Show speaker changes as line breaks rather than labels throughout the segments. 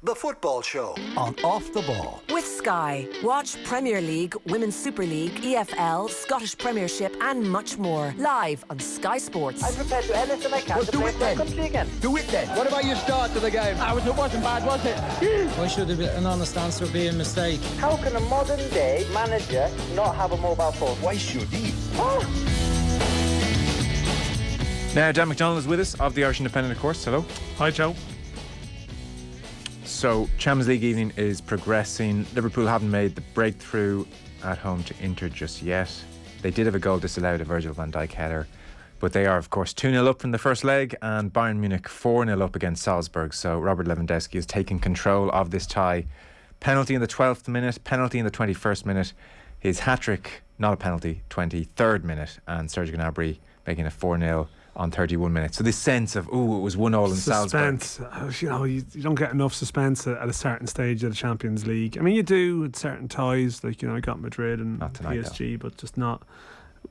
The Football Show on Off the Ball.
With Sky. Watch Premier League, Women's Super League, EFL, Scottish Premiership and much more live on Sky Sports.
I'm prepared to do anything I can to play for my country again.
Do it then. What about your start to the game?
It wasn't bad, was it?
Why should an honest answer be a mistake?
How can a modern day manager not have a mobile phone?
Why should he?
Now, Dan McDonnell is with us of the Irish Independent, of course. Hello.
Hi, Joe.
So, Champions League evening is progressing. Liverpool haven't made the breakthrough at home to Inter just yet. They did have a goal disallowed, a Virgil van Dijk header, but they are, of course, 2-0 up from the first leg, and Bayern Munich 4-0 up against Salzburg. So, Robert Lewandowski has taken control of this tie. Penalty in the 12th minute, penalty in the 21st minute. His hat-trick, not a penalty, 23rd minute, and Serge Gnabry making a 4-0 on 31 minutes. So this sense of, it was 1-0 in Salzburg.
Suspense. You don't get enough suspense at a certain stage of the Champions League. I mean, you do with certain ties, like, I got Madrid and
Not tonight,
PSG, but just not.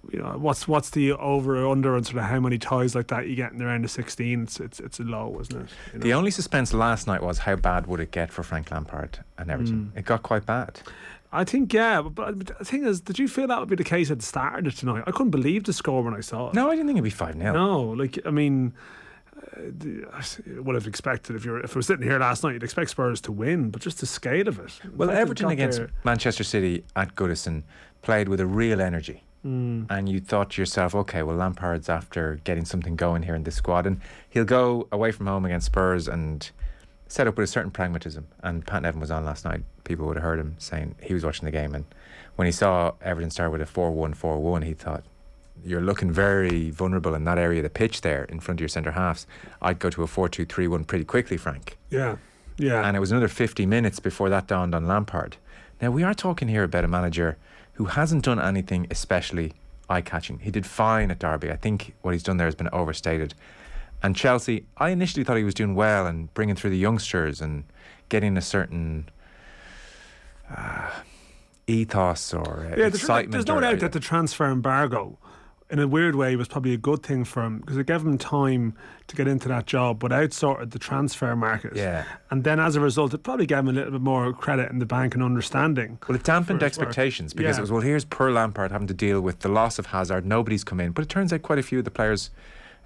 What's the over or under on sort of how many ties like that you get in the round of 16? It's a low, isn't it?
The only suspense last night was how bad would it get for Frank Lampard and Everton. It got quite bad.
I think, yeah, but the thing is, did you feel that would be the case at the start of it tonight? I couldn't believe the score when I saw it.
No, I didn't think it'd be 5-0.
No, I would have expected if I was sitting here last night, you'd expect Spurs to win, but just the scale of it.
Well, Everton against Manchester City at Goodison played with a real energy. And you thought to yourself, okay, well, Lampard's after getting something going here in this squad, and he'll go away from home against Spurs and set up with a certain pragmatism. And Pat Nevin was on last night. People would have heard him saying he was watching the game, and when he saw Everton start with a 4-1-4-1, he thought, you're looking very vulnerable in that area of the pitch there in front of your centre halves. I'd go to a 4-2-3-1 pretty quickly, Frank.
Yeah.
And it was another 50 minutes before that dawned on Lampard. Now, we are talking here about a manager who hasn't done anything especially eye-catching. He did fine at Derby. I think what he's done there has been overstated. And Chelsea, I initially thought he was doing well and bringing through the youngsters and getting a certain ethos or excitement.
There's no doubt that the transfer embargo, in a weird way, was probably a good thing for him, because it gave him time to get into that job without sort of the transfer market.
Yeah.
And then as a result, it probably gave him a little bit more credit in the bank and understanding.
Well, it dampened expectations because it was, here's poor Lampard having to deal with the loss of Hazard. Nobody's come in. But it turns out quite a few of the players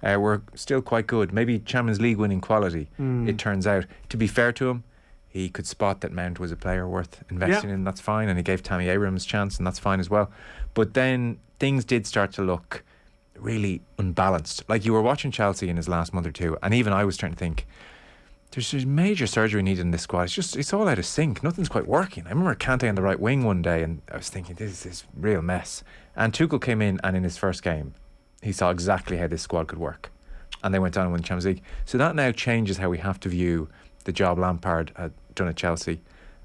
were still quite good. Maybe Champions League winning quality, it turns out. To be fair to him, he could spot that Mount was a player worth investing in, that's fine, and he gave Tammy Abrams a chance, and that's fine as well. But then things did start to look really unbalanced. Like, you were watching Chelsea in his last month or two, and even I was starting to think, there's major surgery needed in this squad. It's all out of sync. Nothing's quite working. I remember Kante on the right wing one day, and I was thinking, this is a real mess. And Tuchel came in, and in his first game, he saw exactly how this squad could work, and they went on and won the Champions League. So that now changes how we have to view the job Lampard had done at Chelsea.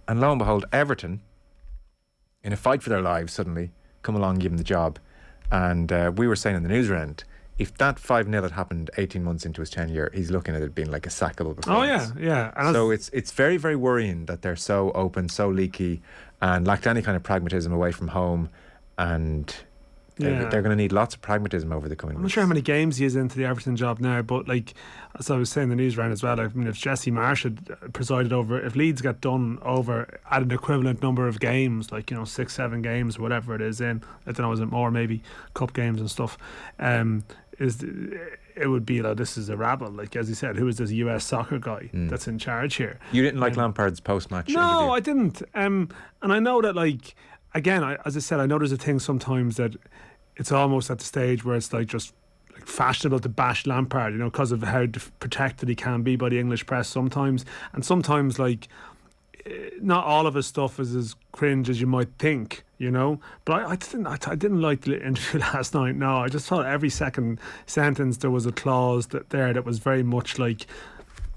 And lo and behold, Everton, in a fight for their lives, suddenly come along and give him the job. And we were saying in the news round, if that 5-0 had happened 18 months into his tenure, he's looking at it being like a sackable performance.
Oh yeah. And
so it's very, very worrying that they're so open, so leaky, and lacked any kind of pragmatism away from home. And they're going to need lots of pragmatism over the coming weeks.
I'm not sure how many games he is into the Everton job now, but like, as I was saying in the news round as well, I mean, if Jesse Marsh had presided over, if Leeds get done over at an equivalent number of games, like, 6-7 games, whatever it is in, I don't know, is it more, maybe cup games and stuff, it would be like, this is a rabble. Like, as he said, who is this US soccer guy that's in charge here?
You didn't like Lampard's post-match interview?
No, I didn't. And I know that, like, again, as I said, I know there's a thing sometimes that it's almost at the stage where it's like just like fashionable to bash Lampard, because of how protected he can be by the English press sometimes. And sometimes, like, not all of his stuff is as cringe as you might think, But I didn't like the interview last night. No, I just thought every second sentence there was a clause that was very much like,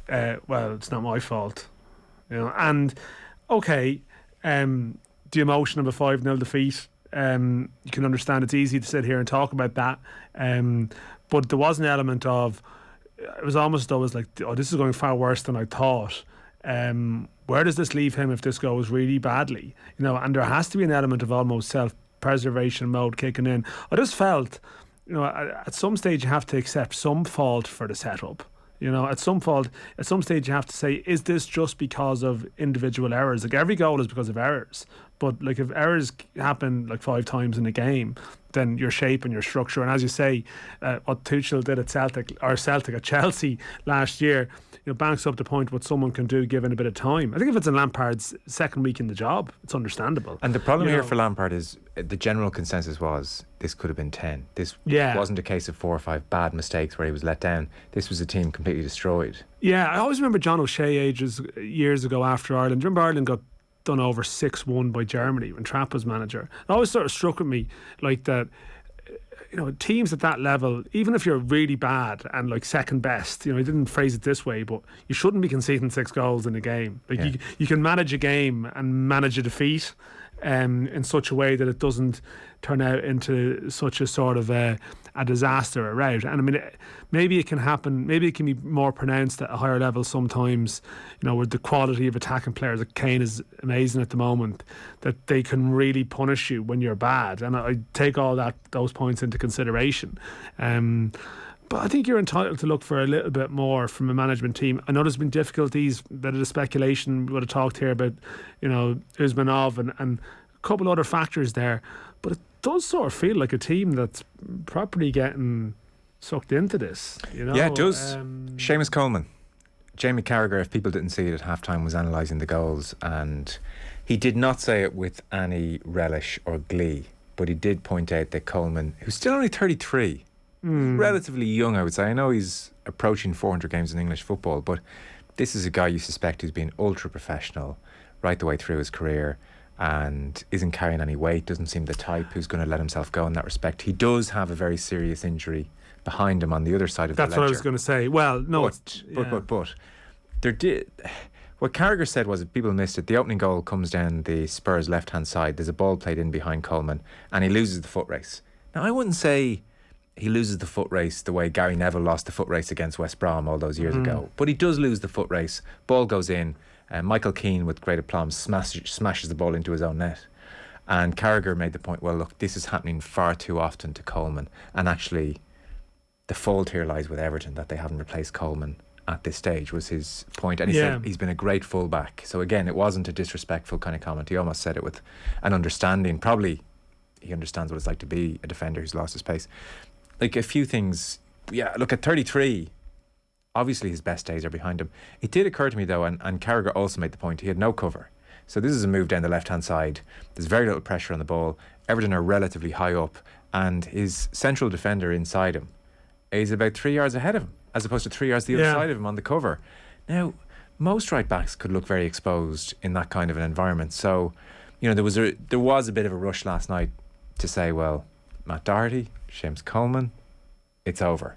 well, it's not my fault, And okay, the emotion of a 5-0 defeat. You can understand it's easy to sit here and talk about that, but there was an element of, it was almost always like, this is going far worse than I thought. Where does this leave him if this goes really badly? And there has to be an element of almost self-preservation mode kicking in. I just felt, at some stage you have to accept some fault for the setup. You know, at some stage you have to say, is this just because of individual errors? Like, every goal is because of errors. But like, if errors happen like 5 times in a game, then your shape and your structure, and as you say, what Tuchel did at Celtic at Chelsea last year, you know, banks up the point what someone can do given a bit of time. I think if it's in Lampard's second week in the job, it's understandable.
And the problem here for Lampard is the general consensus was this could have been 10. This wasn't a case of 4 or 5 bad mistakes where he was let down. This was a team completely destroyed.
Yeah, I always remember John O'Shea years ago after Ireland. Remember Ireland got done over 6-1 by Germany when Trapp was manager. It always sort of struck with me like that, you know, teams at that level, even if you're really bad and like second best, you know, he didn't phrase it this way, but you shouldn't be conceding 6 goals in a game. Like, you can manage a game and manage a defeat in such a way that it doesn't turn out into such a sort of a disaster, a rout. And I mean, maybe it can happen, maybe it can be more pronounced at a higher level sometimes, you know, with the quality of attacking players. Like, Kane is amazing at the moment, that they can really punish you when you're bad. And I take all those points into consideration. But I think you're entitled to look for a little bit more from a management team. I know there's been difficulties, bit of the speculation. We would have talked here about, you know, Usmanov and a couple other factors there. But it does sort of feel like a team that's properly getting sucked into this, you know?
Yeah, it does. Seamus Coleman. Jamie Carragher, if people didn't see it at halftime, was analysing the goals, and he did not say it with any relish or glee, but he did point out that Coleman, who's still only 33, relatively young, I would say. I know he's approaching 400 games in English football, but this is a guy you suspect who's been ultra professional right the way through his career and isn't carrying any weight, doesn't seem the type who's going to let himself go in that respect. He does have a very serious injury behind him on the other side of the ledger.
That's what I was going to say. Well, no,
but there did. What Carragher said was, if people missed it, the opening goal comes down the Spurs left hand side. There's a ball played in behind Coleman, and he loses the foot race. Now, I wouldn't say he loses the foot race the way Gary Neville lost the foot race against West Brom all those years ago, but he does lose the foot race. Ball goes in. Michael Keane, with great aplomb, smashes the ball into his own net. And Carragher made the point, well, look, this is happening far too often to Coleman. And actually, the fault here lies with Everton, that they haven't replaced Coleman at this stage, was his point. And he said he's been a great fullback. So again, it wasn't a disrespectful kind of comment. He almost said it with an understanding. Probably he understands what it's like to be a defender who's lost his pace. Like, a few things. Yeah, look, at 33... obviously his best days are behind him. It did occur to me though, and Carragher also made the point, he had no cover. So this is a move down the left hand side. There's very little pressure on the ball. Everton are relatively high up, and his central defender inside him is about 3 yards ahead of him, as opposed to 3 yards the other side of him on the cover. Now, most right backs could look very exposed in that kind of an environment. So, you know, there was a bit of a rush last night to say, well, Matt Doherty, Seamus Coleman, it's over.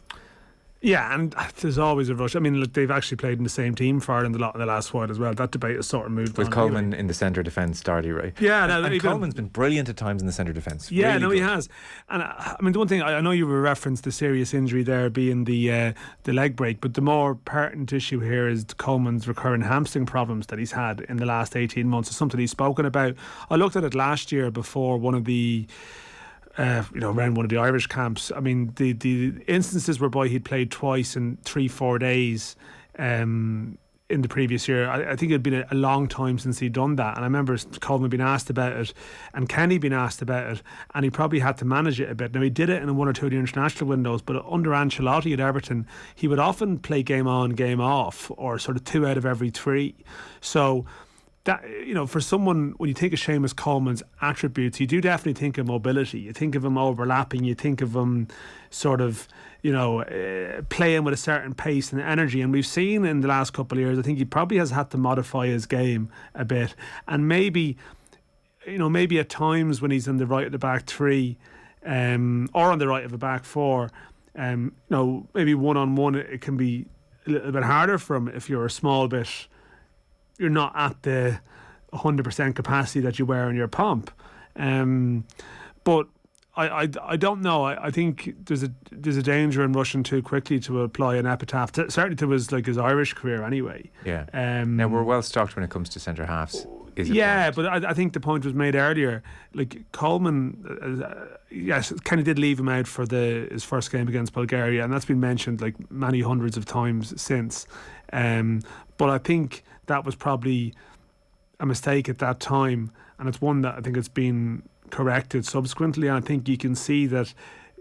Yeah, and there's always a rush. I mean, look, they've actually played in the same team for Ireland a lot in the last while as well. That debate has sort of moved
with
on. With
Coleman
anyway.
In the centre defence, Doherty, right?
Yeah,
and Coleman's been brilliant at times in the centre defence.
Yeah,
really
no,
good.
he has. And I mean, the one thing, I know you referenced the serious injury there being the leg break, but the more pertinent issue here is Coleman's recurrent hamstring problems that he's had in the last 18 months. It's something he's spoken about. I looked at it last year before one of the around one of the Irish camps. I mean, the instances whereby he'd played twice in 3-4 days in the previous year, I think it had been a long time since he'd done that. And I remember Coleman being asked about it, and Kenny being asked about it, and he probably had to manage it a bit. Now, he did it in one or two of the international windows, but under Ancelotti at Everton, he would often play game on, game off, or sort of 2 out of every 3. So that, you know, for someone, when you think of Seamus Coleman's attributes, you do definitely think of mobility. You think of him overlapping. You think of him sort of, you know, playing with a certain pace and energy. And we've seen in the last couple of years, I think he probably has had to modify his game a bit. And maybe at times when he's in the right of the back 3, or on the right of the back 4, maybe one-on-one it can be a little bit harder for him if you're a small bit. You're not at the 100% capacity that you were in your pomp. But I don't know. I think there's a danger in rushing too quickly to apply an epitaph, certainly to his Irish career anyway.
Yeah. Now, we're well stocked when it comes to centre halves.
Yeah, but I think the point was made earlier. Like Coleman, yes, Kenny did leave him out for his first game against Bulgaria, and that's been mentioned like many hundreds of times since. But I think that was probably a mistake at that time, and it's one that I think it's been corrected subsequently. And I think you can see that,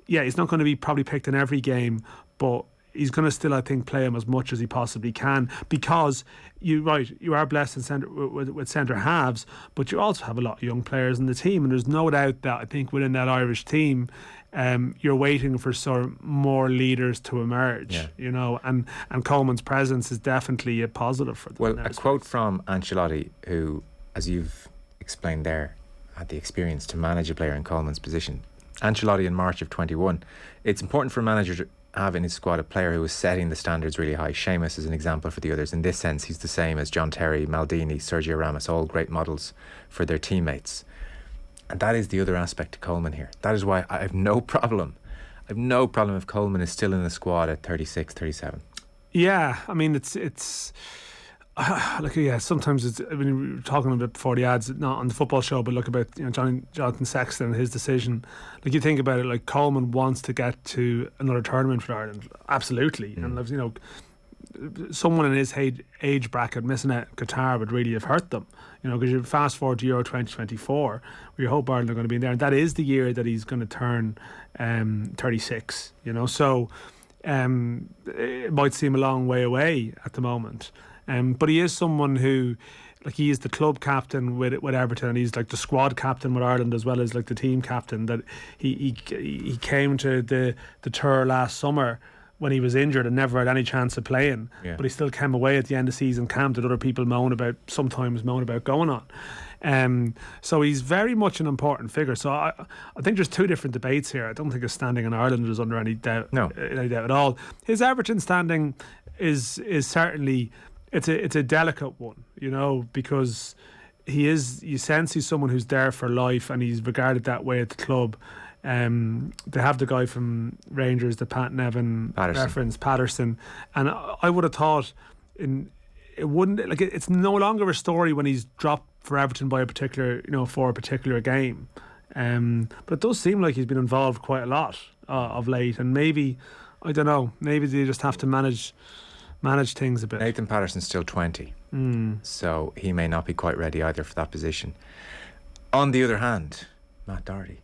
yeah, he's not going to be probably picked in every game, but he's going to still, I think, play him as much as he possibly can, because you are blessed in with centre halves, but you also have a lot of young players in the team, and there's no doubt that I think within that Irish team, you're waiting for sort of more leaders to emerge, you know, and Coleman's presence is definitely a positive for them.
Well, a quote from Ancelotti, who, as you've explained there, had the experience to manage a player in Coleman's position. Ancelotti in March of 21: "It's important for a manager to have in his squad a player who is setting the standards really high. Seamus is an example for the others. In this sense, he's the same as John Terry, Maldini, Sergio Ramos, all great models for their teammates." And that is the other aspect to Coleman here. That is why I have no problem. If Coleman is still in the squad at 36, 37.
Yeah, I mean, it's look, yeah, sometimes it's, I mean, we were talking a bit before the ads, not on the football show, but look about, you know, Jonathan Sexton and his decision. Like, you think about it, like, Coleman wants to get to another tournament for Ireland, absolutely. And, you know, someone in his age bracket missing out Qatar would really have hurt them, you know, because you fast forward to Euro 2024, where you hope Ireland are going to be in there, and that is the year that he's going to turn 36, you know, so it might seem a long way away at the moment. But he is someone who, like, he is the club captain with Everton, and he's like the squad captain with Ireland as well as like the team captain. That he came to the tour last summer when he was injured and never had any chance of playing, but he still came away at the end of season camp that other people sometimes moan about going on. So he's very much an important figure. So I think there's two different debates here. I don't think his standing in Ireland is under any doubt, any doubt at all. His Everton standing is certainly. It's a delicate one, you know, because you sense he's someone who's there for life, and he's regarded that way at the club. They have the guy from Rangers, the Pat Nevin reference, Patterson, and I would have thought it's no longer a story when he's dropped for Everton by for a particular game, but it does seem like he's been involved quite a lot of late, and maybe, I don't know, maybe they just have to manage things a bit.
Nathan Patterson's still 20, so he may not be quite ready either for that position. On the other hand, Matt Doherty.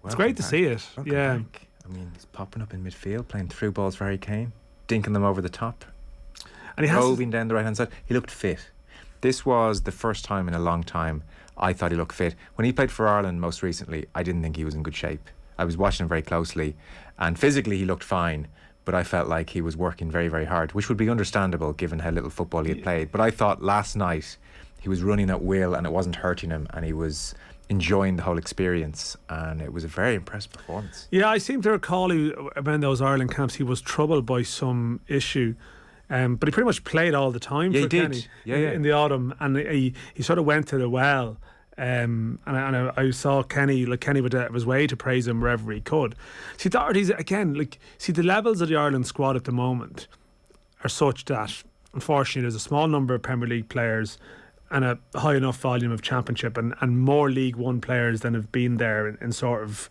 It's great to see it. Yeah.
Back. I mean, he's popping up in midfield, playing through balls for Harry Kane, dinking them over the top, and he roving down the right hand side. He looked fit. This was the first time in a long time I thought he looked fit. When he played for Ireland most recently, I didn't think he was in good shape. I was watching him very closely, and physically he looked fine, but I felt like he was working very, very hard, which would be understandable given how little football he had played. But I thought last night he was running at will and it wasn't hurting him, and he was enjoying the whole experience, and it was a very impressive performance.
Yeah, I seem to recall around those Ireland camps he was troubled by some issue, but he pretty much played all the time for Kenny in the autumn, and he sort of went to the well. And I saw Kenny went out of his way to praise him wherever he could. See, Doherty's again, the levels of the Ireland squad at the moment are such that unfortunately there's a small number of Premier League players and a high enough volume of Championship and more League One players than have been there in sort of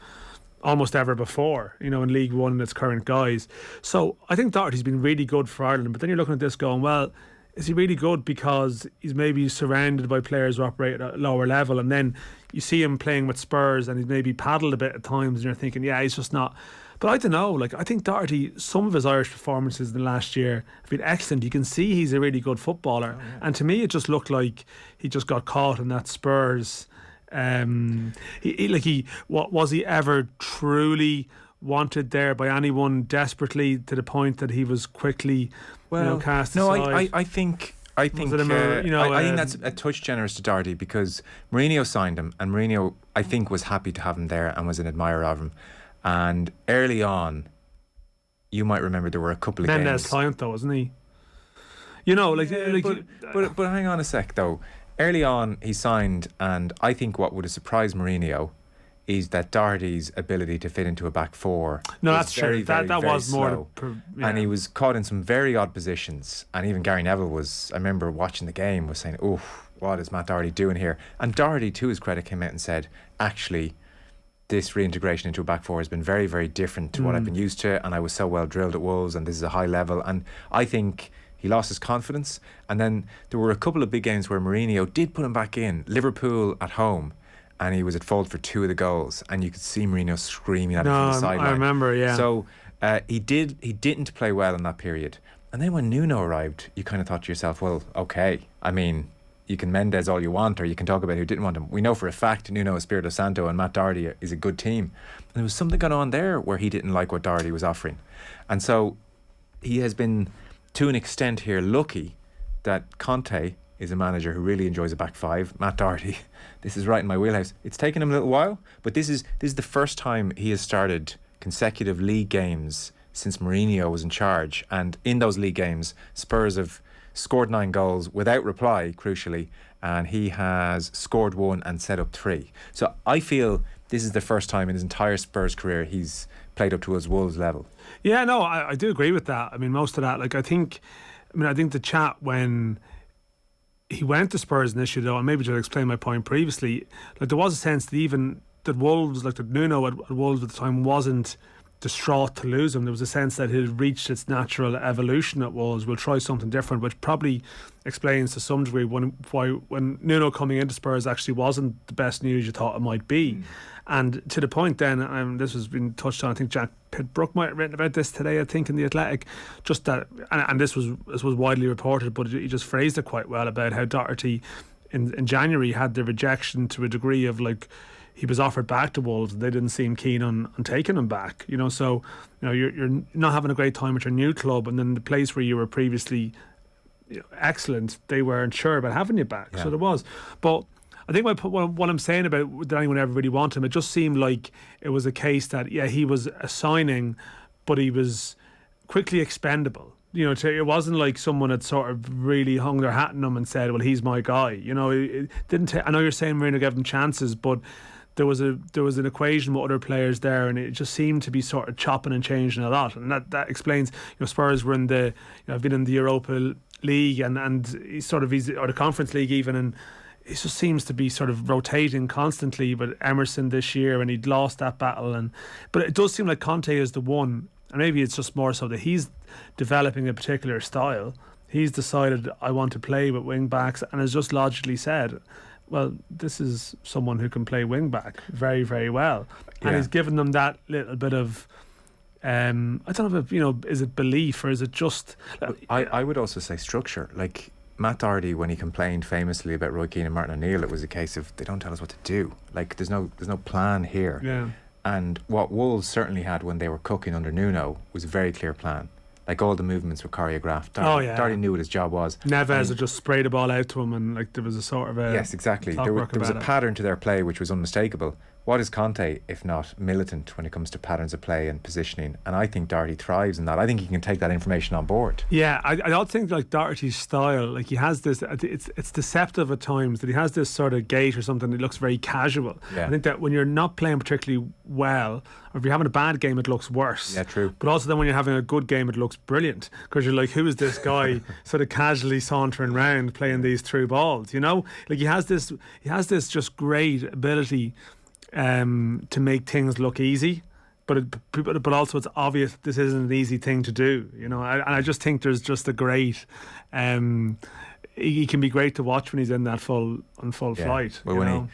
almost ever before, you know, in League One and its current guys. So I think Doherty's been really good for Ireland, but then you're looking at this going, well, is he really good because he's maybe surrounded by players who operate at a lower level, and then you see him playing with Spurs and he's maybe paddled a bit at times and you're thinking, yeah, he's just not. But I don't know, I think Doherty, some of his Irish performances in the last year have been excellent. You can see he's a really good footballer, and to me it just looked like he just got caught in that Spurs. Was he ever truly wanted there by anyone desperately to the point that he was quickly cast aside?
I think that's a touch generous to Doherty, because Mourinho signed him, and Mourinho, I think, was happy to have him there and was an admirer of him. And early on, you might remember there were a couple of games.
Mendes client though, wasn't he? You know,
but hang on a sec though. Early on, he signed, and I think what would have surprised Mourinho is that Doherty's ability to fit into a back four.
No, that's true. That was more,
and he was caught in some very odd positions. And even Gary Neville I remember watching the game, was saying, "Oh, what is Matt Doherty doing here? And Doherty, to his credit, came out and said, actually, this reintegration into a back four has been very, very different to what I've been used to, and I was so well drilled at Wolves, and this is a high level. And I think he lost his confidence. And then there were a couple of big games where Mourinho did put him back in. Liverpool at home, and he was at fault for 2 of the goals, and you could see Mourinho screaming at him from the sideline.
I remember, yeah.
So he didn't play well in that period. And then when Nuno arrived, you kind of thought to yourself, well, okay, I mean, you can Mendes all you want, or you can talk about who didn't want him. We know for a fact Nuno Espirito Santo and Matt Doherty is a good team. And there was something going on there where he didn't like what Doherty was offering. And so he has been, to an extent here, lucky that Conte is a manager who really enjoys a back five. Matt Doherty, this is right in my wheelhouse. It's taken him a little while, but this is the first time he has started consecutive league games since Mourinho was in charge. And in those league games, Spurs have scored 9 goals without reply, crucially, and he has scored 1 and set up 3. So I feel this is the first time in his entire Spurs career he's played up to his Wolves level.
Yeah, no, I do agree with that. I mean, most of that, like, I think the chat when he went to Spurs initially, though, and maybe to explain my point previously, like, there was a sense that Wolves, like, that Nuno at Wolves at the time wasn't distraught to lose him. There was a sense that it had reached its natural evolution at Wolves. We'll try something different, which probably explains to some degree why when Nuno coming into Spurs actually wasn't the best news you thought it might be. And to the point then, this has been touched on, I think Jack Pitt-Brook might have written about this today, I think, in The Athletic, just that, and this was widely reported, but he just phrased it quite well about how Doherty in January had the rejection to a degree of, like, he was offered back to Wolves and they didn't seem keen on taking him back, so you're not having a great time at your new club, and then the place where you were previously excellent, they weren't sure about having you back. So there was, but I think what I'm saying about did anyone ever really want him, it just seemed like it was a case that he was a signing, but he was quickly expendable. It wasn't like someone had sort of really hung their hat on him and said, well, he's my guy. It didn't I know you're saying Mourinho gave him chances, but there was an equation with other players there, and it just seemed to be sort of chopping and changing a lot, and that explains. Spurs were in the have been in the Europa League and he's or the Conference League even, and it just seems to be sort of rotating constantly. But Emerson this year, and he'd lost that battle, but it does seem like Conte is the one, and maybe it's just more so that he's developing a particular style. He's decided, I want to play with wing backs, and has just logically said, well, this is someone who can play wing back very, very well. And he's given them that little bit of, I don't know if is it belief or is it just...
I would also say structure. Like Matt Doherty, when he complained famously about Roy Keane and Martin O'Neill, it was a case of they don't tell us what to do. Like there's no plan here.
Yeah.
And what Wolves certainly had when they were cooking under Nuno was a very clear plan. Like all the movements were choreographed. Doherty knew what his job was.
Neves had just sprayed the ball out to him, and like there was a sort of a...
Yes, exactly. There was a pattern to their play which was unmistakable. What is Conte if not militant when it comes to patterns of play and positioning? And I think Doherty thrives in that. I think he can take that information on board.
Yeah, I don't think like Doherty's style, like he has this, it's deceptive at times that he has this sort of gait or something that looks very casual.
Yeah.
I think that when you're not playing particularly well, or if you're having a bad game, it looks worse.
Yeah, true.
But also then when you're having a good game, it looks brilliant, because you're like, who is this guy sort of casually sauntering around playing these through balls? Like he has this just great ability to make things look easy, but also it's obvious this isn't an easy thing to do. And I just think there's just a great. He can be great to watch when he's in that full flight.
Well,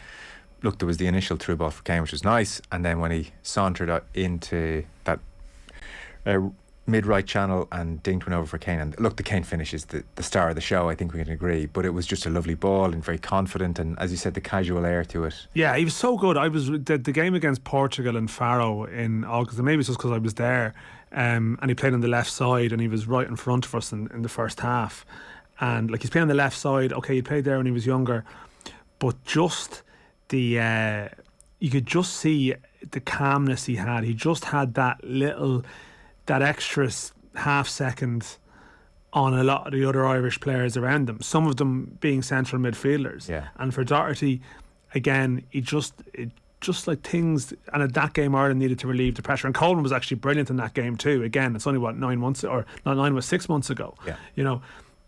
there was the initial through ball for Kane, which was nice, and then when he sauntered into that mid-right channel and dinked one over for Kane, and the Kane finish is the star of the show, I think we can agree, but it was just a lovely ball and very confident, and as you said, the casual air to it.
Yeah, he was so good. I was the game against Portugal and Faro in August, and maybe it's just because I was there, and he played on the left side and he was right in front of us in the first half, and like he's playing on the left side. Okay, he played there when he was younger, but just you could just see the calmness he had. He just had that extra half second on a lot of the other Irish players around them, some of them being central midfielders.
Yeah.
And for Doherty, again, it just like things, and at that game Ireland needed to relieve the pressure, and Coleman was actually brilliant in that game too. Again, it's only 6 months ago.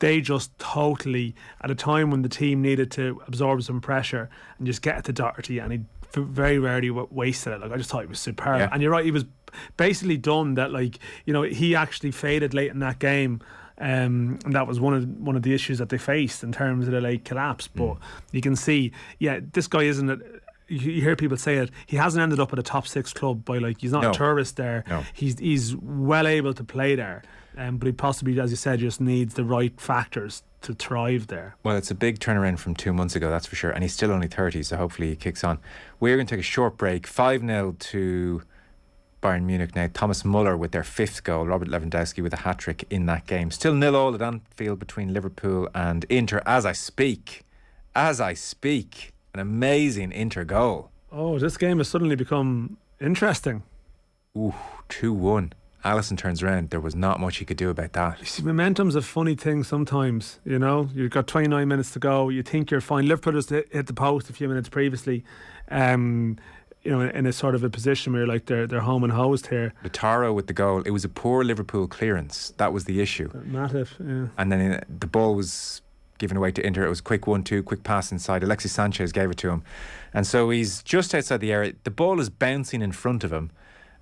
they just totally, at a time when the team needed to absorb some pressure and just get it to Doherty, and he very rarely wasted it. Like, I just thought he was superb.
Yeah.
And you're right, he was basically done. That, like, you know, he actually faded late in that game. And that was one of the issues that they faced in terms of the late collapse. But you can see, this guy isn't. You hear people say it. He hasn't ended up at a top 6 club by, like, he's not a tourist there.
No.
He's well able to play there, but he possibly, as you said, just needs the right factors to thrive there.
Well, it's a big turnaround from 2 months ago, that's for sure. And he's still only 30, so hopefully he kicks on. We're going to take a short break. 5-0 to Bayern Munich now. Thomas Muller with their 5th goal. Robert Lewandowski with a hat-trick in that game. Still 0-0 at Anfield between Liverpool and Inter as I speak. An amazing Inter goal.
Oh, this game has suddenly become interesting.
Ooh, 2-1. Alisson turns around. There was not much he could do about that.
You see, momentum's a funny thing sometimes. You know, you've got 29 minutes to go. You think you're fine. Liverpool just hit the post a few minutes previously. You know, in a sort of a position where, like, they're home and hosed here.
Lautaro with the goal. It was a poor Liverpool clearance. That was the issue.
Massive, yeah.
And then the ball was given away to Inter. It was a quick 1-2, quick pass inside. Alexis Sanchez gave it to him. And so he's just outside the area. The ball is bouncing in front of him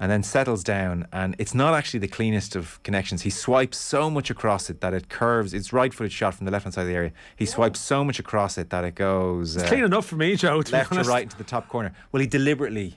and then settles down. And it's not actually the cleanest of connections. He swipes so much across it that it curves. It's right-footed shot from the left-hand side of the area. He swipes so much across it that it goes...
It's clean enough for me, Joe, to
left
be honest.
to right into the top corner. Well, he deliberately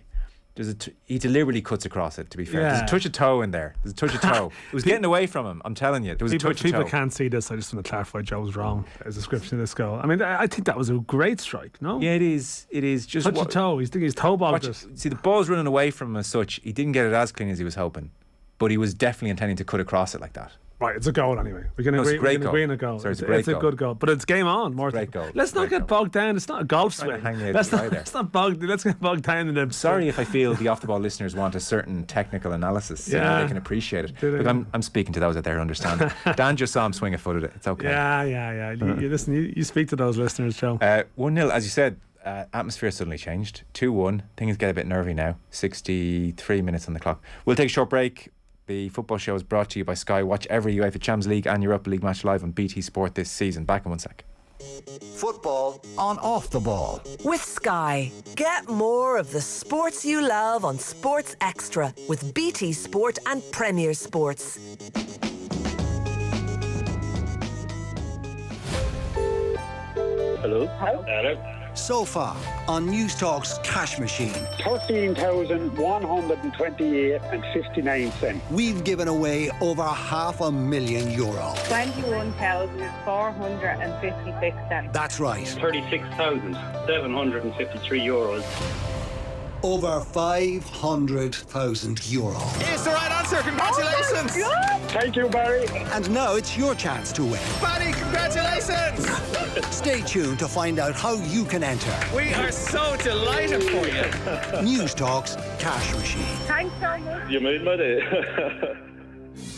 cuts across it, to be fair.
Yeah.
There's a touch of toe in there. There's a touch of toe. It was getting away from him, I'm telling you. There was a touch of toe.
People can't see this. I just want to clarify Joe's wrong. His description of this goal. I mean, I think that was a great strike, no?
Yeah, it is. It is just
touch of toe. He's toe bogged it.
See, the ball's running away from him as such. He didn't get it as clean as he was hoping, but he was definitely intending to cut across it like that.
Right, it's a goal anyway. We can agree on a goal.
Sorry, it's
a good goal, but it's game on. More
great goal.
Let's not get bogged down. It's not a golf swing. Let's get bogged down in the.
Sorry if I feel the off the ball listeners want a certain technical analysis.
Yeah,
they can appreciate it. Look, I'm speaking to those out there who understand. Dan just saw him swing a foot at it. It's okay.
Yeah. You listen. You speak to those listeners, Joe.
1-0, as you said. Atmosphere suddenly changed. 2-1. Things get a bit nervy now. 63 minutes on the clock. We'll take a short break. The football show is brought to you by Sky. Watch every UEFA Champions League and Europa League match live on BT Sport this season. Back in 1 sec.
Football on Off the Ball.
With Sky. Get more of the sports you love on Sports Extra with BT Sport and Premier Sports.
Hello. Hello.
So far on News Talk's cash machine,
13,128 and 59 cents.
we've given away over €500,000.
21,456 cents.
That's right.
36,753 euros.
Over €500,000.
It's the right answer. Congratulations.
Thank you, Barry.
And now it's your chance to win.
Paddy, congratulations.
Stay tuned to find out how you can enter.
We are so delighted for you.
News Talk's cash machine.
Thanks so much.
You made my day.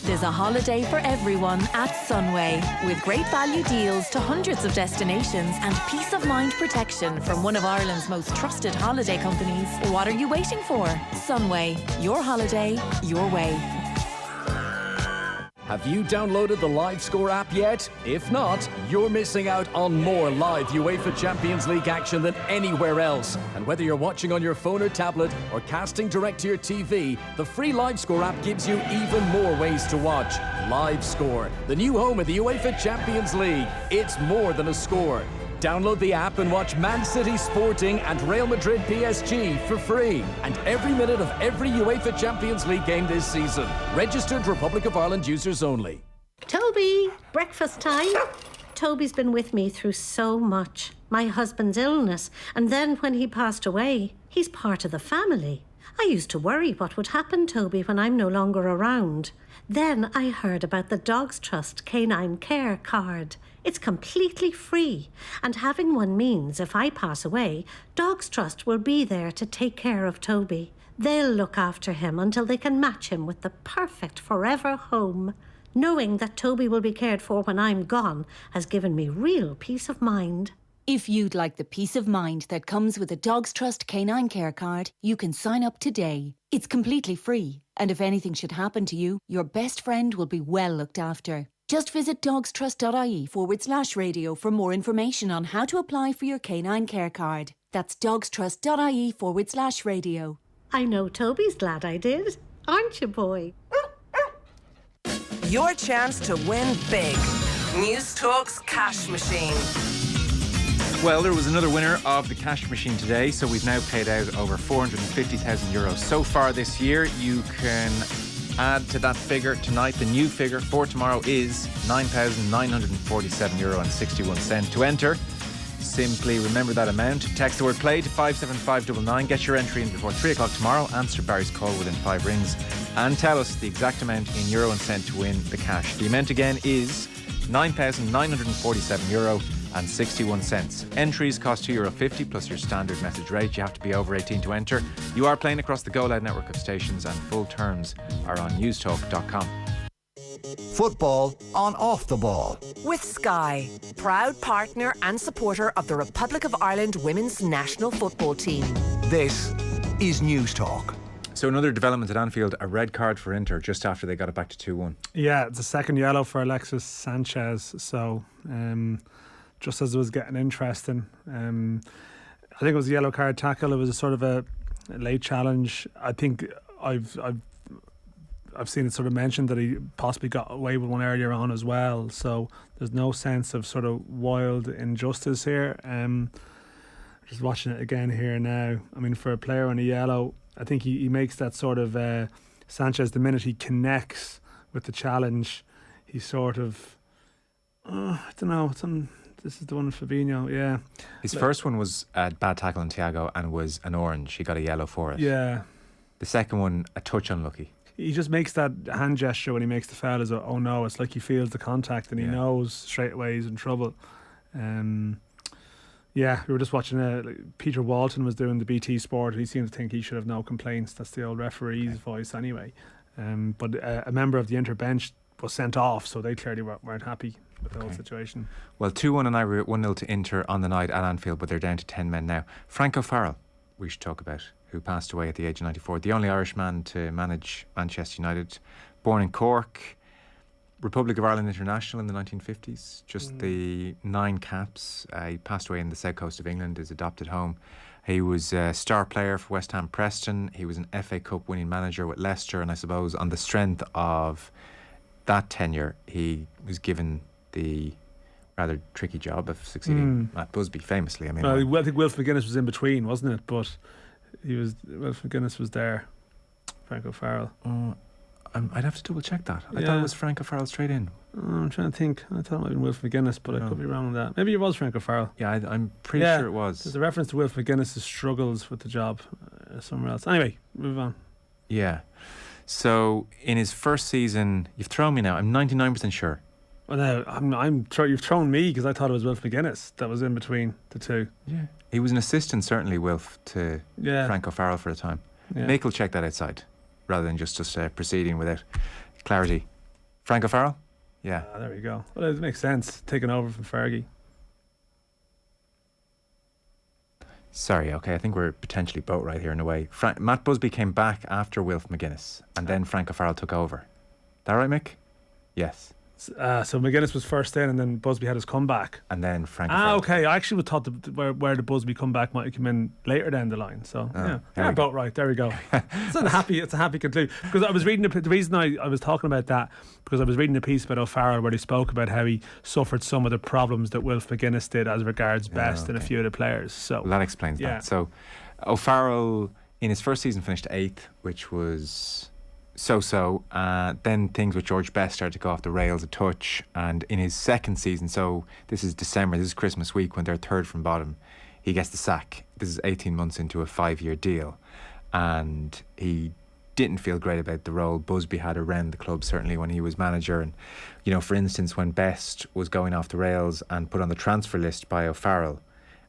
There's a holiday for everyone at Sunway, with great value deals to hundreds of destinations and peace of mind protection from one of Ireland's most trusted holiday companies. What are you waiting for? Sunway, your holiday, your way.
Have you downloaded the LiveScore app yet? If not, you're missing out on more live UEFA Champions League action than anywhere else. And whether you're watching on your phone or tablet or casting direct to your TV, the free LiveScore app gives you even more ways to watch. LiveScore, the new home of the UEFA Champions League. It's more than a score. Download the app and watch Man City Sporting and Real Madrid PSG for free. And every minute of every UEFA Champions League game this season. Registered Republic of Ireland users only.
Toby, breakfast time. Toby's been with me through so much. My husband's illness, and then when he passed away, he's part of the family. I used to worry what would happen, Toby, when I'm no longer around. Then I heard about the Dogs Trust Canine Care card. It's completely free, and having one means if I pass away, Dogs Trust will be there to take care of Toby. They'll look after him until they can match him with the perfect forever home. Knowing that Toby will be cared for when I'm gone has given me real peace of mind.
If you'd like the peace of mind that comes with a Dogs Trust Canine Care card, you can sign up today. It's completely free, and if anything should happen to you, your best friend will be well looked after.
Just visit dogstrust.ie/radio for more information on how to apply for your canine care card. That's dogstrust.ie/radio.
I know Toby's glad I did. Aren't you, boy?
Your chance to win big. News Talk's cash machine.
Well, there was another winner of the cash machine today, so we've now paid out over €450,000 so far this year. You can add to that figure tonight. The new figure for tomorrow is €9,947.61. To enter, simply remember that amount. Text the word play to 57599. Get your entry in before 3 o'clock tomorrow. Answer Barry's call within 5 rings. And tell us the exact amount in euro and cent to win the cash. The amount again is €9,947.61. Entries cost €2.50 plus your standard message rate. You have to be over 18 to enter. You are playing across the Go Loud network of stations, and full terms are on newstalk.com.
Football on Off the Ball.
With Sky, proud partner and supporter of the Republic of Ireland women's national football team.
This is News Talk.
So another development at Anfield, a red card for Inter just after they got it back to 2-1.
Yeah, it's a second yellow for Alexis Sanchez. So just as it was getting interesting, I think it was a yellow card tackle. It was a sort of a late challenge. I think I've seen it sort of mentioned that he possibly got away with one earlier on as well. So there's no sense of sort of wild injustice here. Just watching it again here now. I mean, for a player on a yellow, I think he makes that sort of Sanchez, the minute he connects with the challenge, he sort of I don't know. This is the one with Fabinho. Yeah,
his first one was a bad tackle on Thiago and was an orange. He got a yellow for it.
Yeah.
The second one, a touch unlucky.
He just makes that hand gesture when he makes the foul as oh no. It's like he feels the contact and he knows straight away he's in trouble. Yeah, we were just watching Peter Walton was doing the BT Sport. He seemed to think he should have no complaints. That's the old referee's voice anyway. But a member of the Inter bench was sent off, so they clearly weren't happy with the whole situation.
Well, 2-1 and I were 1-0 to Inter on the night at Anfield, but they're down to 10 men now. Frank O'Farrell, we should talk about, who passed away at the age of 94. The only Irishman to manage Manchester United. Born in Cork, Republic of Ireland international in the 1950s, just the 9 caps. He passed away in the south coast of England, his adopted home. He was a star player for West Ham Preston. He was an FA Cup winning manager with Leicester, and I suppose on the strength of that tenure, he was given the rather tricky job of succeeding Matt Busby, famously. I mean,
I think Wilf McGuinness was in between, wasn't it? But Wilf McGuinness was there. Frank O'Farrell.
I'd have to double check that. I thought it was Frank O'Farrell straight in.
I'm trying to think. I thought it might have been Wilf McGuinness, but I could be wrong on that. Maybe it was Frank O'Farrell.
Yeah, I'm pretty sure it was.
There's a reference to Wilf McGuinness's struggles with the job somewhere else. Anyway, move on.
Yeah. So in his first season, you've thrown me now. I'm 99% sure.
Well, no, you've thrown me because I thought it was Wilf McGuinness that was in between the two.
Yeah. He was an assistant, certainly, Wilf, to Frank O'Farrell for a time.
Yeah.
Mick will check that outside, rather than just proceeding without clarity. Frank O'Farrell? Yeah.
There we go. Well, it makes sense, taking over from Fergie.
Sorry, okay, I think we're potentially both right here in a way. Matt Busby came back after Wilf McGuinness, and then Frank O'Farrell took over. That right, Mick? Yes.
So McGuinness was first in, and then Busby had his comeback.
And then Frank O'Farrell.
Okay. I actually thought where the Busby comeback might have come in later down the line. So yeah, about right. There we go. It's a happy conclusion. Because I was reading the reason I was talking about that, because I was reading a piece about O'Farrell where they spoke about how he suffered some of the problems that Wilf McGuinness did as regards Best and a few of the players. So
well, that explains that. So O'Farrell in his first season finished 8th, which was so-so. Then things with George Best started to go off the rails a touch, and in his second season, so this is December, this is Christmas week when they're third from bottom, he gets the sack. This is 18 months into a 5-year deal, and he didn't feel great about the role Busby had around the club, certainly when he was manager. And for instance, when Best was going off the rails and put on the transfer list by O'Farrell,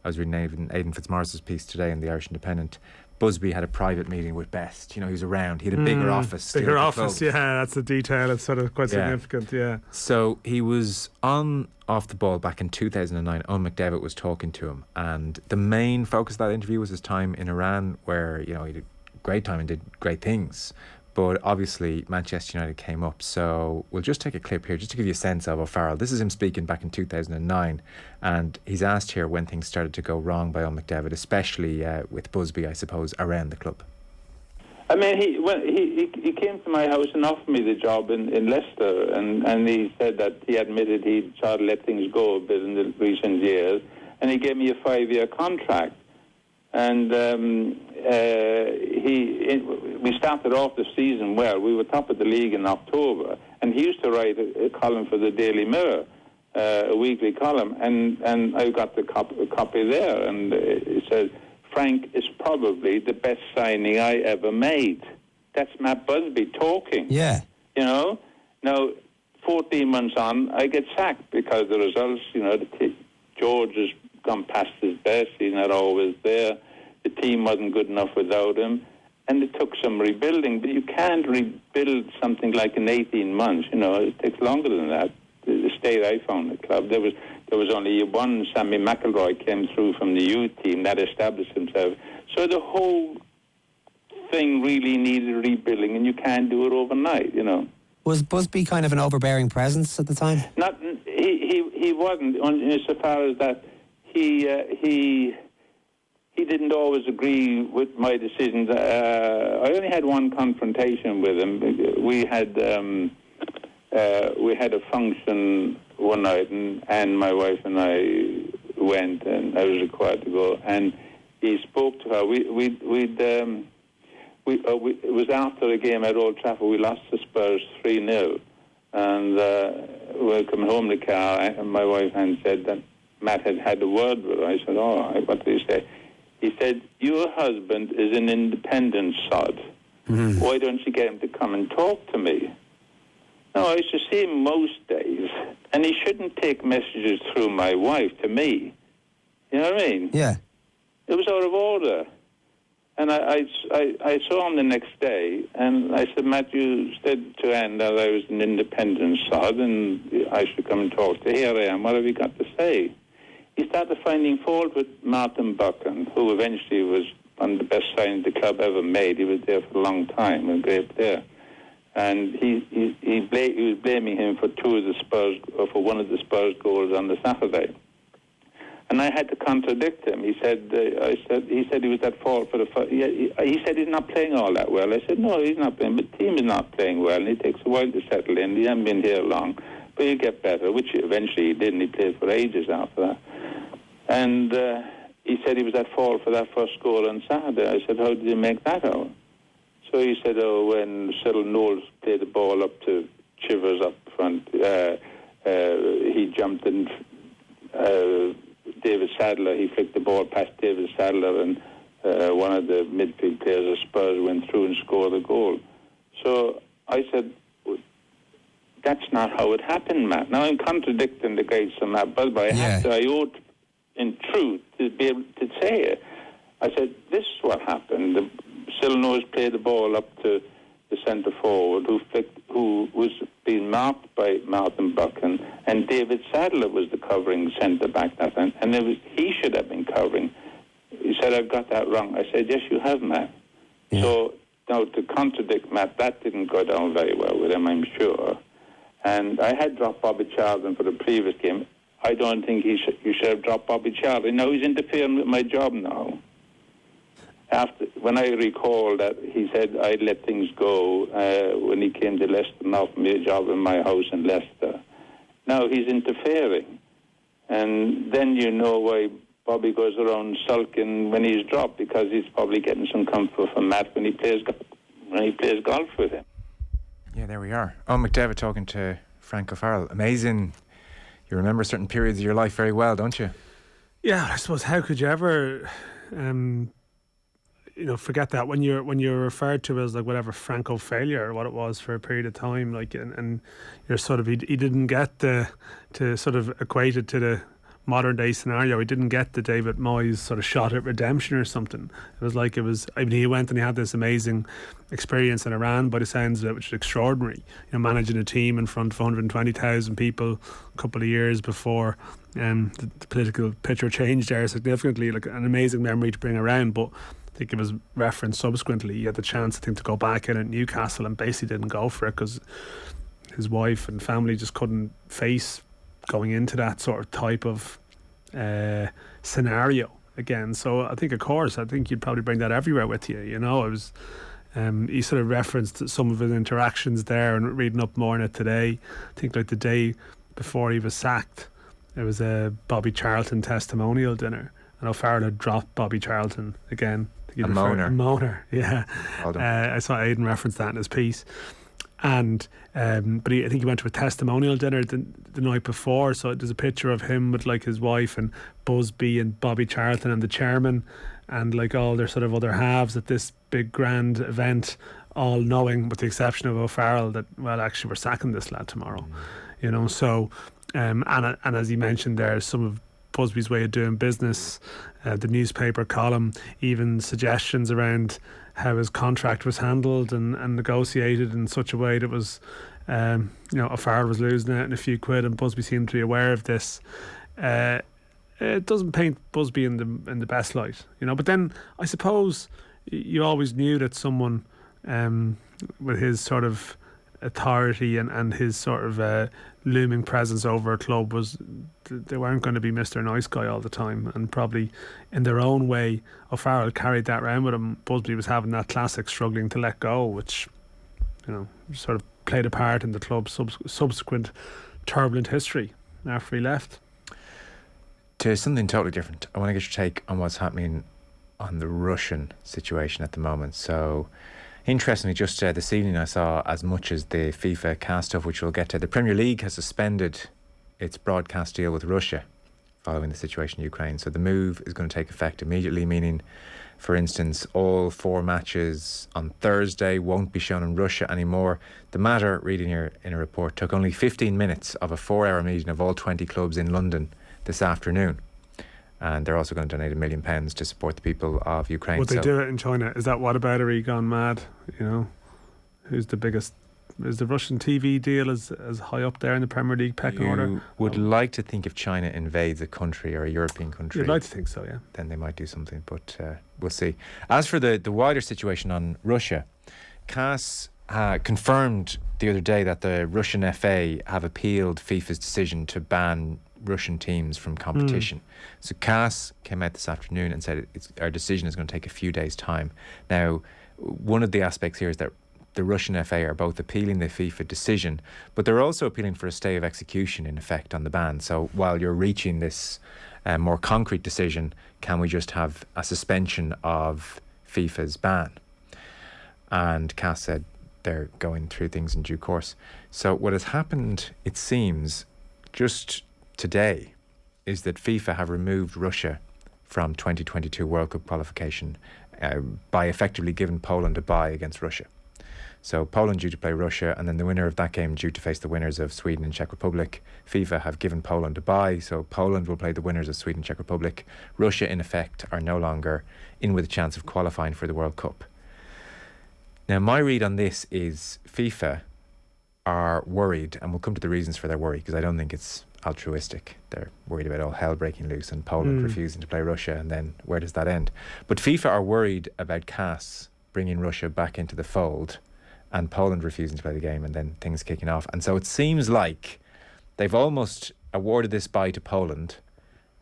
I was reading Aidan Fitzmaurice's piece today in the Irish Independent, Busby had a private meeting with Best. He was around. He had a bigger office.
Bigger office, yeah. That's a detail. It's sort of quite significant, yeah.
So he was off the ball back in 2009. Owen McDevitt was talking to him, and the main focus of that interview was his time in Iran, where he had a great time and did great things. But obviously Manchester United came up. So we'll just take a clip here just to give you a sense of O'Farrell. This is him speaking back in 2009, and he's asked here when things started to go wrong by Eoin McDevitt, especially with Busby, I suppose, around the club.
I mean, he came to my house and offered me the job in Leicester, and he said that he admitted he'd sort of let things go a bit in the recent years, and he gave me a 5-year contract. And we started off the season well. We were top of the league in October, and he used to write a column for the Daily Mirror, a weekly column, and I got the copy there, and it said, "Frank is probably the best signing I ever made." That's Matt Busby talking.
Yeah.
You know? Now, 14 months on, I get sacked because the results, George has gone past his best. He's not always there. The team wasn't good enough without him. And it took some rebuilding. But you can't rebuild something like in 18 months. It takes longer than that. The state I found the club, there was only one. Sammy McElroy came through from the youth team that established himself. So the whole thing really needed rebuilding, and you can't do it overnight.
Was Busby kind of an overbearing presence at the time?
Not he wasn't. Insofar as that, he didn't always agree with my decisions. I only had one confrontation with him. We had a function one night, and my wife and I went, and I was required to go. And he spoke to her. It was after a game at Old Trafford. We lost to Spurs 3-0, and we were coming home in the car, and my wife had said that Matt had a word with her. I said, "All right, what did he say?" He said, "Your husband is an independent sod. Why don't you get him to come and talk to me?" No, I used to see him most days, and he shouldn't take messages through my wife to me. You know what I mean?
Yeah.
It was out of order. And I saw him the next day, and I said, "Matt, you said to Anne that I was an independent sod, and I should come and talk to you. Here I am. What have you got to say?" He started finding fault with Martin Buchan, who eventually was one of the best signings the club ever made. He was there for a long time, a great player. And he was blaming him for for one of the Spurs goals on the Saturday. And I had to contradict him. He said he was at fault for the first. He said he's not playing all that well. I said, "No, he's not playing, but the team is not playing well, and it takes a while to settle in. He hasn't been here long, but he'll get better," which eventually he did, and he played for ages after that. And he said he was at fault for that first goal on Saturday. I said, "How did you make that out?" So he said, when Cyril Knowles played the ball up to Chivers up front, he jumped and David Sadler, he flicked the ball past David Sadler, and one of the midfield players of Spurs went through and scored a goal. So I said, "That's not how it happened, Matt." Now I'm contradicting the guys from Matt Busby. I ought, in truth, to be able to say it. I said, "This is what happened. Cyril Knowles played the ball up to the centre forward, who was being marked by Martin Buchan, and David Sadler was the covering centre back that time, and he should have been covering." He said, "I've got that wrong." I said, "Yes, you have, Matt." Yeah. So now to contradict Matt, that didn't go down very well with him, I'm sure. And I had dropped Bobby Charlton for the previous game. I don't think you should have dropped Bobby Charlton. Now he's interfering with my job now. When I recall that he said I'd let things go when he came to Leicester and offered me a job in my house in Leicester. Now he's interfering. And then you know why Bobby goes around sulking when he's dropped, because he's probably getting some comfort from Matt when he plays golf with him.
Yeah, there we are. Eoin McDevitt talking to Frank O'Farrell. Amazing. You remember certain periods of your life very well, don't you?
Yeah, I suppose how could you ever forget that when you're referred to as like whatever Franco failure or what it was for a period of time, like and you're sort of he didn't get to sort of equate it to the modern day scenario. He didn't get the David Moyes sort of shot at redemption or something. It was like he went and he had this amazing experience in Iran by the sounds of it, which is extraordinary. Managing a team in front of 120,000 people a couple of years before The political picture changed there significantly, like an amazing memory to bring around. But I think it was referenced subsequently. He had the chance, I think, to go back in at Newcastle and basically didn't go for it because his wife and family just couldn't face going into that sort of type of scenario again. So I think, of course, I think you'd probably bring that everywhere with you. You know, it was. He sort of referenced some of his interactions there, and reading up more on it today. I think like the day before he was sacked, it was a Bobby Charlton testimonial dinner, and O'Farrell had dropped Bobby Charlton again.
A moaner.
A moaner, yeah.
Well done.
I saw Aidan reference that in his piece. And but I think he went to a testimonial dinner the night before, so there's a picture of him with like his wife and Busby and Bobby Charlton and the chairman and like all their sort of other halves at this big grand event, all knowing, with the exception of O'Farrell, that, well, actually we're sacking this lad tomorrow. You know, so and as he mentioned there, some of Busby's way of doing business, the newspaper column, even suggestions around how his contract was handled and negotiated in such a way that was, you know, O'Farrell was losing out in a few quid, and Busby seemed to be aware of this. It doesn't paint Busby in the best light, you know. But then I suppose you always knew that someone with his sort of authority and his sort of looming presence over a club they weren't going to be Mr. Nice Guy all the time, and probably in their own way O'Farrell carried that around with him. Busby was having that classic struggling to let go, which, you know, sort of played a part in the club's subsequent turbulent history after he left.
To something totally different, I want to get your take on what's happening on the Russian situation at the moment. So interestingly, just this evening I saw as much as the FIFA cast stuff, which we'll get to. The Premier League has suspended its broadcast deal with Russia following the situation in Ukraine. So the move is going to take effect immediately, meaning, for instance, all 4 matches on Thursday won't be shown in Russia anymore. The matter, reading here in a report, took only 15 minutes of a 4-hour meeting of all 20 clubs in London this afternoon. And they're also going to donate £1 million to support the people of Ukraine.
Would they do it in China? Is that whataboutery gone mad? You know, who's the biggest? Is the Russian TV deal as high up there in the Premier League pecking order?
You would like to think if China invades a country or a European country,
you'd like to think so, yeah.
Then they might do something, but we'll see. As for the wider situation on Russia, CAS confirmed the other day that the Russian FA have appealed FIFA's decision to ban Russian teams from competition. So CAS came out this afternoon and said our decision is going to take a few days' time. Now, one of the aspects here is that the Russian FA are both appealing the FIFA decision, but they're also appealing for a stay of execution in effect on the ban. So while you're reaching this more concrete decision, can we just have a suspension of FIFA's ban? And CAS said they're going through things in due course. So what has happened, it seems, just today, is that FIFA have removed Russia from 2022 World Cup qualification by effectively giving Poland a bye against Russia. So Poland due to play Russia, and then the winner of that game due to face the winners of Sweden and Czech Republic. FIFA have given Poland a bye, so Poland will play the winners of Sweden and Czech Republic. Russia, in effect, are no longer in with a chance of qualifying for the World Cup. Now, my read on this is FIFA are worried, and we'll come to the reasons for their worry, because I don't think it's altruistic. They're worried about all hell breaking loose and Poland refusing to play Russia, and then where does that end? But FIFA are worried about CAS bringing Russia back into the fold and Poland refusing to play the game and then things kicking off. And so it seems like they've almost awarded this bye to Poland,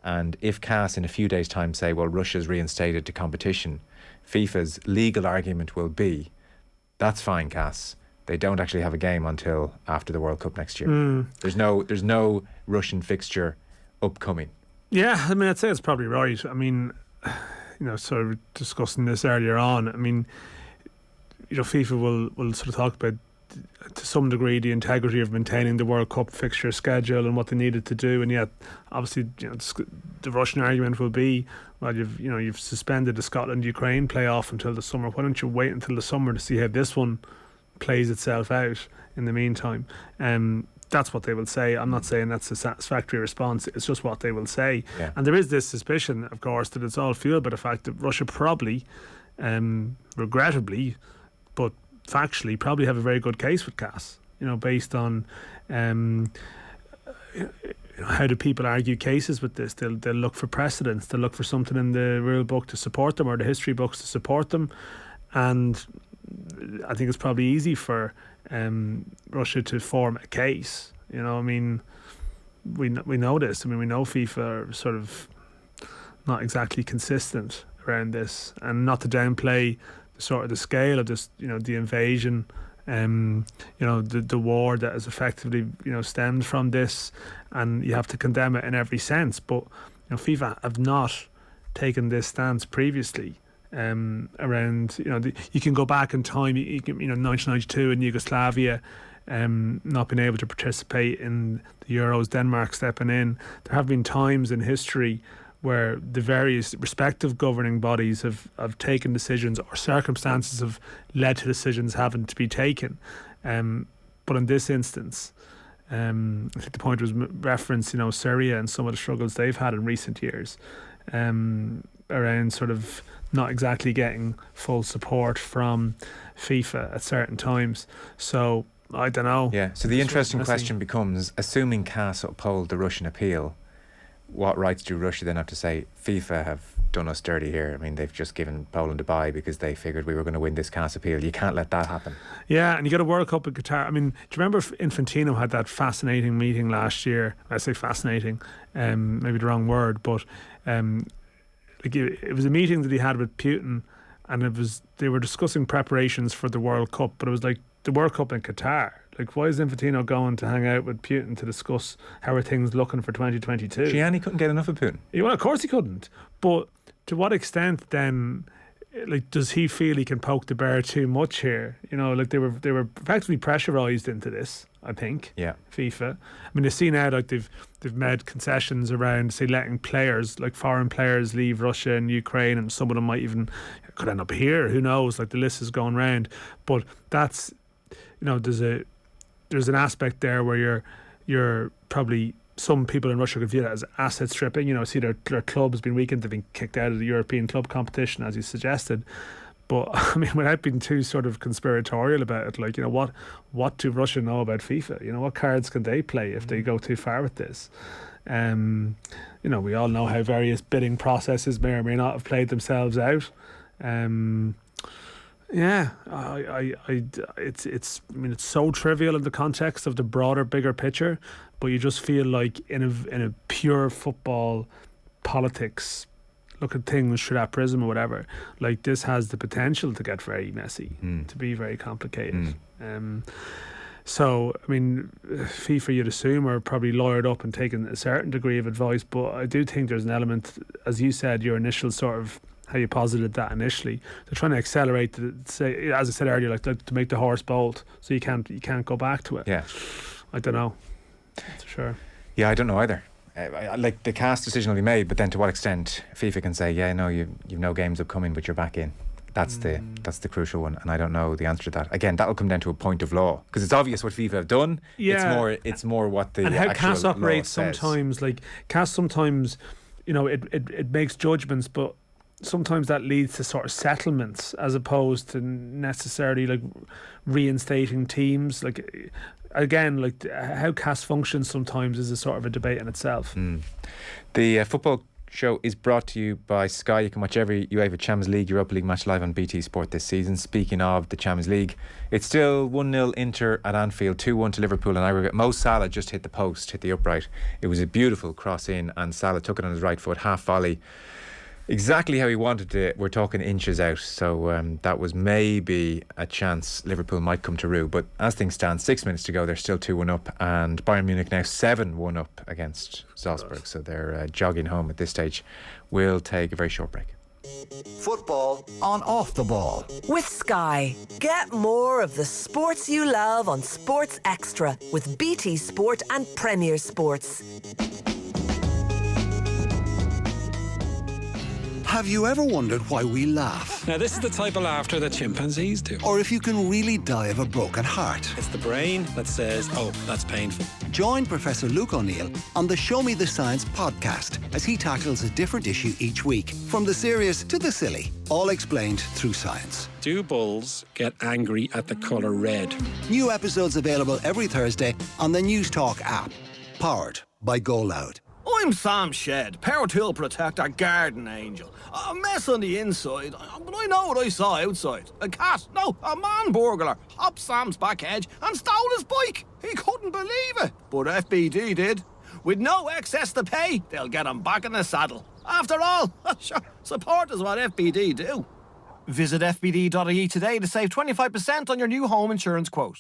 and if CAS in a few days' time say, well, Russia's reinstated to competition, FIFA's legal argument will be, that's fine, CAS. They don't actually have a game until after the World Cup next year. There's no Russian fixture upcoming.
Yeah, I mean, I'd say it's probably right. I mean, you know, sort of discussing this earlier on, I mean, you know, FIFA will sort of talk about, to some degree, the integrity of maintaining the World Cup fixture schedule and what they needed to do, and yet obviously, you know, the Russian argument will be, well, you've suspended the Scotland-Ukraine playoff until the summer. Why don't you wait until the summer to see how this one plays itself out in the meantime? That's what they will say. I'm not saying that's a satisfactory response. It's just what they will say. Yeah. And there is this suspicion, of course, that it's all fueled by the fact that Russia probably, regrettably, but factually, probably have a very good case with CAS. You know, based on, how do people argue cases with this? They'll look for precedents. They'll look for something in the rule book to support them, or the history books to support them. And I think it's probably easy for Russia to form a case. You know, I mean, we know this. I mean, we know FIFA are sort of not exactly consistent around this, and not to downplay the scale of this, you know, the invasion, you know, the war that has effectively, you know, stemmed from this, and you have to condemn it in every sense. But, you know, FIFA have not taken this stance previously around, you know, you can go back in time, you can, you know, 1992 in Yugoslavia, not being able to participate in the Euros, Denmark stepping in. There have been times in history where the various respective governing bodies have taken decisions, or circumstances have led to decisions having to be taken. But in this instance, I think the point was reference, you know, Syria and some of the struggles they've had in recent years, around sort of not exactly getting full support from FIFA at certain times. So I don't know.
Yeah. So the interesting question becomes, assuming CAS uphold the Russian appeal, what rights do Russia then have to say, FIFA have done us dirty here? I mean, they've just given Poland a bye because they figured we were going to win this CAS appeal. You can't let that happen. Yeah, and you got a World Cup in Qatar. I mean, do you remember Infantino had that fascinating meeting last year? I say fascinating, maybe the wrong word, but like it was a meeting that he had with Putin, and they were discussing preparations for the World Cup, but it was like the World Cup in Qatar. Like, why is Infantino going to hang out with Putin to discuss how are things looking for 2022? Gianni couldn't get enough of Putin. Yeah, well, of course he couldn't. But to what extent then, like, does he feel he can poke the bear too much here? You know, like they were effectively pressurised into this, I think. Yeah. FIFA. I mean, they see now like they've made concessions around, say, letting players, like foreign players, leave Russia and Ukraine, and some of them might even could end up here. Who knows? Like, the list is going round. But that's, you know, there's an aspect there where you're probably, some people in Russia could view that as asset stripping. You know, see their club has been weakened, they've been kicked out of the European club competition, as you suggested. But I mean, without being too sort of conspiratorial about it, like, you know, what do Russia know about FIFA? You know, what cards can they play if they go too far with this? You know, we all know how various bidding processes may or may not have played themselves out. Yeah, it's. I mean, it's so trivial in the context of the broader, bigger picture, but you just feel like in a pure football politics, look at things through that prism or whatever. Like, this has the potential to get very messy, to be very complicated. So, I mean, FIFA, you'd assume, are probably lawyered up and taking a certain degree of advice, but I do think there's an element, as you said, your initial sort of, how you posited that initially, they're trying to accelerate, say, as I said earlier, like to make the horse bolt, so you can't go back to it. Yeah, I don't know. That's for sure. Yeah, I don't know either. Like, the CAS decision will be made, but then to what extent FIFA can say, yeah, no, you've no games upcoming, but you're back in. That's the crucial one, and I don't know the answer to that. Again, that'll come down to a point of law, because it's obvious what FIFA have done. Yeah, it's more what the and how CAS operates sometimes. Like, CAS sometimes, you know, it makes judgments, but sometimes that leads to sort of settlements as opposed to necessarily like reinstating teams. Like, again, like how CAS functions sometimes is a sort of a debate in itself. The football show is brought to you by Sky. You can watch every UEFA Champions League, Europa League match live on BT Sport this season. Speaking of the Champions League, it's still 1-0 Inter at Anfield, 2-1 to Liverpool in aggregate. Mo Salah just hit the post, hit the upright. It was a beautiful cross in, and Salah took it on his right foot, half volley. Exactly how he wanted it. We're talking inches out, so that was maybe a chance Liverpool might come to rue. But as things stand, 6 minutes to go, they're still 2-1 up, and Bayern Munich now 7-1 up against Salzburg. So they're jogging home at this stage. We'll take a very short break.
Football on Off the Ball
with Sky. Get more of the sports you love on Sports Extra with BT Sport and Premier Sports.
Have you ever wondered why we laugh?
Now, this is the type of laughter that chimpanzees do.
Or if you can really die of a broken heart.
It's the brain that says, oh, that's painful.
Join Professor Luke O'Neill on the Show Me the Science podcast as he tackles a different issue each week. From the serious to the silly, all explained through science.
Do bulls get angry at the colour red?
New episodes available every Thursday on the News Talk app. Powered by Go Loud.
I'm Sam Shed, Power Tool Protector Garden Angel. A mess on the inside, but I know what I saw outside. A cat, no, a man burglar, hopped Sam's back hedge and stole his bike. He couldn't believe it, but FBD did. With no excess to pay, they'll get him back in the saddle. After all, sure, support is what FBD do. Visit fbd.ie today to save 25% on your new home insurance quote.